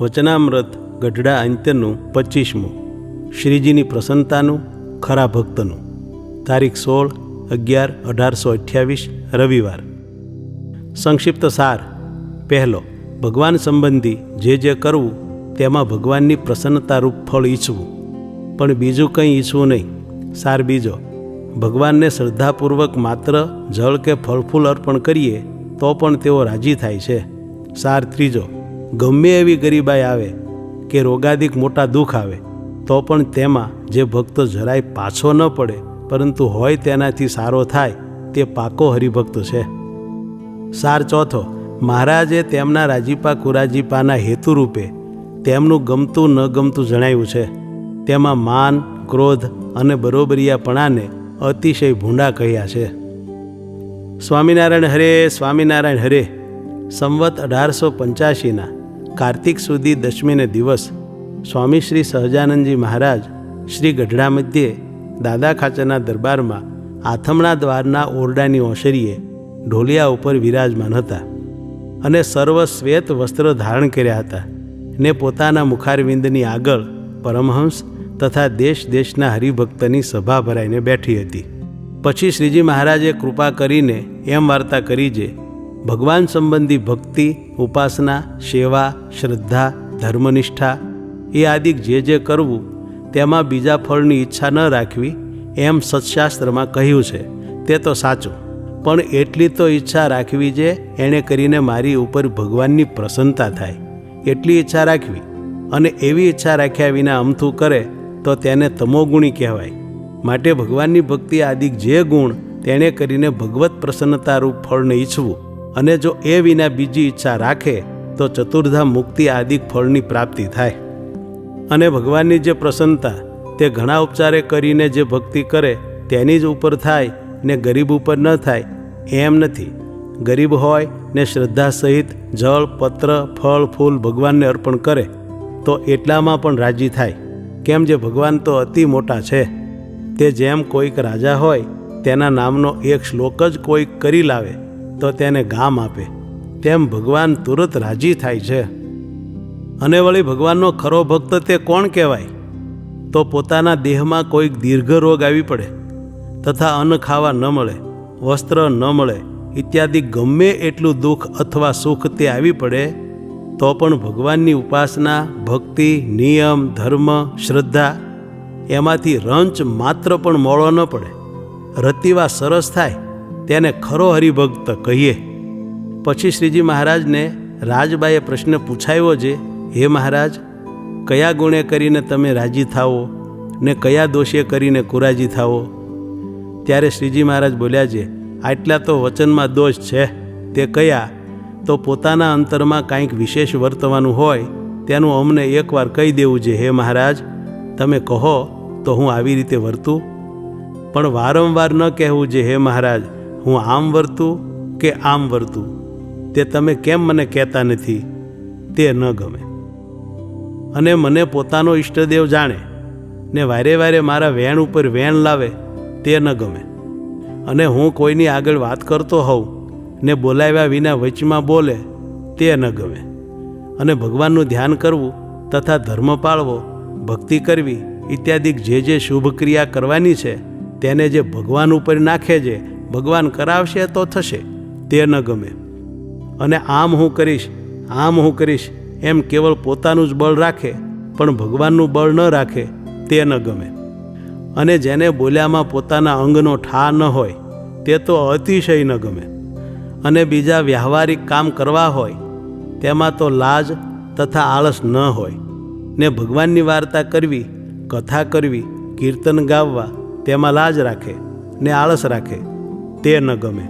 વચનામૃત ગઢડા અંત્યનું 25મું. શ્રીજીની પ્રસન્નતાનું ખરા ભક્તનું. તારીખ 16/11/1828 રવિવાર. સંક્ષિપ્ત સાર. પહેલો, ભગવાન સંબંધી જે કરવું તેમાં ભગવાનની પ્રસન્નતારૂપ ફળ ઈચ્છવું, પણ બીજું કંઈ ઈચ્છવું નહીં. સાર બીજો, ભગવાનને શ્રદ્ધાપૂર્વક માત્ર જળ કે ફળફૂલ અર્પણ કરીએ તો પણ તેઓ રાજી થાય છે. સાર ત્રીજો, ગમે એવી ગરીબાઈ આવે કે રોગાદિક મોટા દુઃખ આવે તો પણ તેમાં જે ભક્ત જરાય પાછો ન પડે પરંતુ હોય તેનાથી સારો થાય તે પાકો હરિભક્ત છે. સાર ચોથો, મહારાજે તેમના રાજીપા કુરાજીપાના હેતુરૂપે તેમનું ગમતું ન ગમતું જણાવ્યું છે. તેમાં માન, ક્રોધ અને બરોબરિયાપણાને અતિશય ભૂંડા કહ્યા છે. સ્વામિનારાયણ હરે, સ્વામિનારાયણ હરે. સંવત 1885ના કાર્તિક સુધી દશમીને દિવસ સ્વામી શ્રી સહજાનંદજી મહારાજ શ્રી ગઢડા મધ્યે દાદા ખાચરના દરબારમાં આથમણા દ્વારના ઓરડાની ઓસરીએ ઢોલિયા ઉપર વિરાજમાન હતા અને સર્વ શ્વેત વસ્ત્ર ધારણ કર્યા હતા ને પોતાના મુખારવિંદની આગળ પરમહંસ તથા દેશ દેશના હરિભક્તની સભા ભરાઈને બેઠી હતી. પછી શ્રીજી મહારાજે કૃપા કરીને એમ વાર્તા કરી જે ભગવાન સંબંધી ભક્તિ, ઉપાસના, સેવા, શ્રદ્ધા, ધર્મનિષ્ઠા એ આદિક જે કરવું તેમાં બીજા ફળની ઈચ્છા ન રાખવી એમ સત્શાસ્ત્રમાં કહ્યું છે તે તો સાચું, પણ એટલી તો ઈચ્છા રાખવી જે એણે કરીને મારી ઉપર ભગવાનની પ્રસન્નતા થાય એટલી ઈચ્છા રાખવી, અને એવી ઈચ્છા રાખ્યા વિના અમથું કરે તો તેને તમોગુણી કહેવાય. માટે ભગવાનની ભક્તિ આદિક જે ગુણ તેણે કરીને ભગવત પ્રસન્નતારૂપ ફળને ઈચ્છવું, અને જો એ વિના બીજી ઈચ્છા રાખે તો ચતુર્ધામ મુક્તિ આદિક ફળની પ્રાપ્તિ થાય. અને ભગવાનની જે પ્રસન્નતા તે ઘણા ઉપચારે કરીને જે ભક્તિ કરે તેની જ ઉપર થાય ને ગરીબ ઉપર ન થાય એમ નથી. ગરીબ હોય ને શ્રદ્ધા સહિત જળ, પત્ર, ફળ, ફૂલ ભગવાનને અર્પણ કરે તો એટલામાં પણ રાજી થાય. કેમ જે ભગવાન તો અતિ મોટા છે. તે જેમ કોઈક રાજા હોય તેના નામનો એક શ્લોક જ કોઈક કરી લાવે તો તેને ગામ આપે, તેમ ભગવાન તુરત રાજી થાય છે. અને વળી ભગવાનનો ખરો ભક્ત તે કોણ કહેવાય? તો પોતાના દેહમાં કોઈક દીર્ઘ રોગ આવી પડે તથા અન્ન ખાવા ન મળે, વસ્ત્ર ન મળે ઇત્યાદિ ગમે એટલું દુઃખ અથવા સુખ તે આવી પડે તો પણ ભગવાનની ઉપાસના, ભક્તિ, નિયમ, ધર્મ, શ્રદ્ધા એમાંથી રંચ માત્ર પણ મોળો ન પડે, રતિવા સરસ થાય તેને ખરો હરિભક્ત કહીએ. પછી શ્રીજી મહારાજને રાજબાઈએ પ્રશ્ન પૂછાયો જે હે મહારાજ, કયા ગુણે કરીને તમે રાજી થાઓ ને કયા દોષે કરીને કુરાજી થાઓ? ત્યારે શ્રીજી મહારાજ બોલ્યા છે, આટલા તો વચનમાં દોષ છે. તે કયા? તો પોતાના અંતરમાં કાંઈક વિશેષ વર્તવાનું હોય તેનું અમને એકવાર કહી દેવું છે. હે મહારાજ, તમે કહો તો હું આવી રીતે વર્તું, પણ વારંવાર ન કહેવું છે હે મહારાજ હું આમ વર્તું કે આમ વર્તું. તે તમે કેમ મને કહેતા નથી તે ન ગમે. અને મને પોતાનો ઈષ્ટદેવ જાણે ને વારે વારે મારા વેણ ઉપર વેણ લાવે તે ન ગમે. અને હું કોઈની આગળ વાત કરતો હોઉં ને બોલાવ્યા વિના વચમાં બોલે તે ન ગમે. અને ભગવાનનું ધ્યાન કરવું તથા ધર્મ પાળવો, ભક્તિ કરવી ઇત્યાદિ જે શુભ ક્રિયા કરવાની છે તેને જે ભગવાન ઉપર નાખે છે, ભગવાન કરાવશે તો થશે તે ન ગમે. અને આમ હું કરીશ, આમ હું કરીશ એમ કેવળ પોતાનું જ બળ રાખે પણ ભગવાનનું બળ ન રાખે તે ન ગમે. અને જેને બોલ્યામાં પોતાના અંગનો ઠા ન હોય તે તો અતિશય ન ગમે. અને બીજા વ્યવહારિક કામ કરવા હોય તેમાં તો લાજ તથા આળસ ન હોય, ને ભગવાનની વાર્તા કરવી, કથા કરવી, કીર્તન ગાવવા તેમાં લાજ રાખે ને આળસ રાખે તે ન ગમે.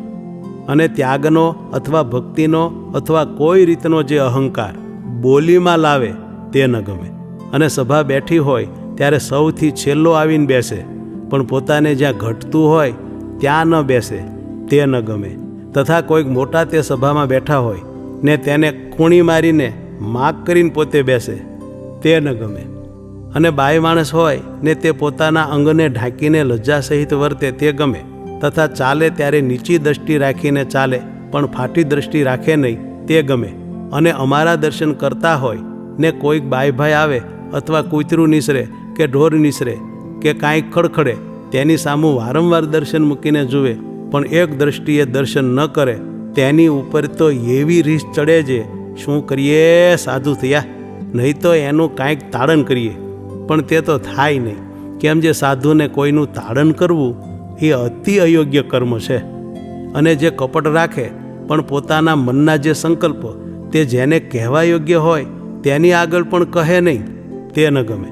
અને ત્યાગનો અથવા ભક્તિનો અથવા કોઈ રીતનો જે અહંકાર બોલીમાં લાવે તે ન ગમે. અને સભા બેઠી હોય ત્યારે સૌથી છેલ્લો આવીને બેસે પણ પોતાને જ્યાં ઘટતું હોય ત્યાં ન બેસે તે ન ગમે. તથા કોઈક મોટા તે સભામાં બેઠા હોય ને તેને ખૂણી મારીને માગ કરીને પોતે બેસે તે ન ગમે. અને બાઈ માણસ હોય ને તે પોતાના અંગને ઢાંકીને લજ્જા સહિત વર્તે તે ગમે. તથા ચાલે ત્યારે નીચી દ્રષ્ટિ રાખીને ચાલે પણ ફાટી દ્રષ્ટિ રાખે નહીં તે ગમે. અને અમારા દર્શન કરતા હોય ને કોઈક બાઈભાઈ આવે અથવા કૂતરું નીસરે કે ઢોર નીસરે કે કાંઈક ખડખડે તેની સામું વારંવાર દર્શન મૂકીને જુએ પણ એક દ્રષ્ટિએ દર્શન ન કરે તેની ઉપર તો એવી રીસ ચડે છે. શું કરીએ સાધુ થયા, નહીં તો એનું કાંઈક તાડન કરીએ. પણ તે તો થાય નહીં. કેમ જે સાધુને કોઈનું તાડન કરવું એ અતિ અયોગ્ય કર્મ છે. અને જે કપટ રાખે પણ પોતાના મનના જે સંકલ્પ તે જેને કહેવા યોગ્ય હોય તેની આગળ પણ કહે નહીં, તે ન ગમે.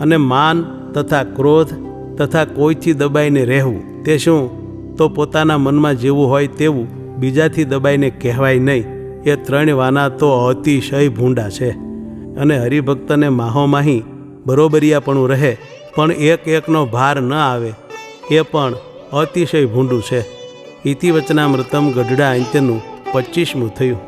અને માન તથા ક્રોધ તથા કોઈથી દબાઈને રહેવું તે શું, તો પોતાના મનમાં જેવું હોય તેવું બીજાથી દબાઈને કહેવાય નહીં. એ 3 વાના તો અતિશય ભૂંડા છે. અને હરિભક્તને માહોમાહી બરોબરિયાપણું રહે પણ એકનો ભાર ન આવે એ પણ અતિશય ભૂંડું છે. ઇતિ વચનામૃતમ ગઢડા અંત્યનું 25મું થયું.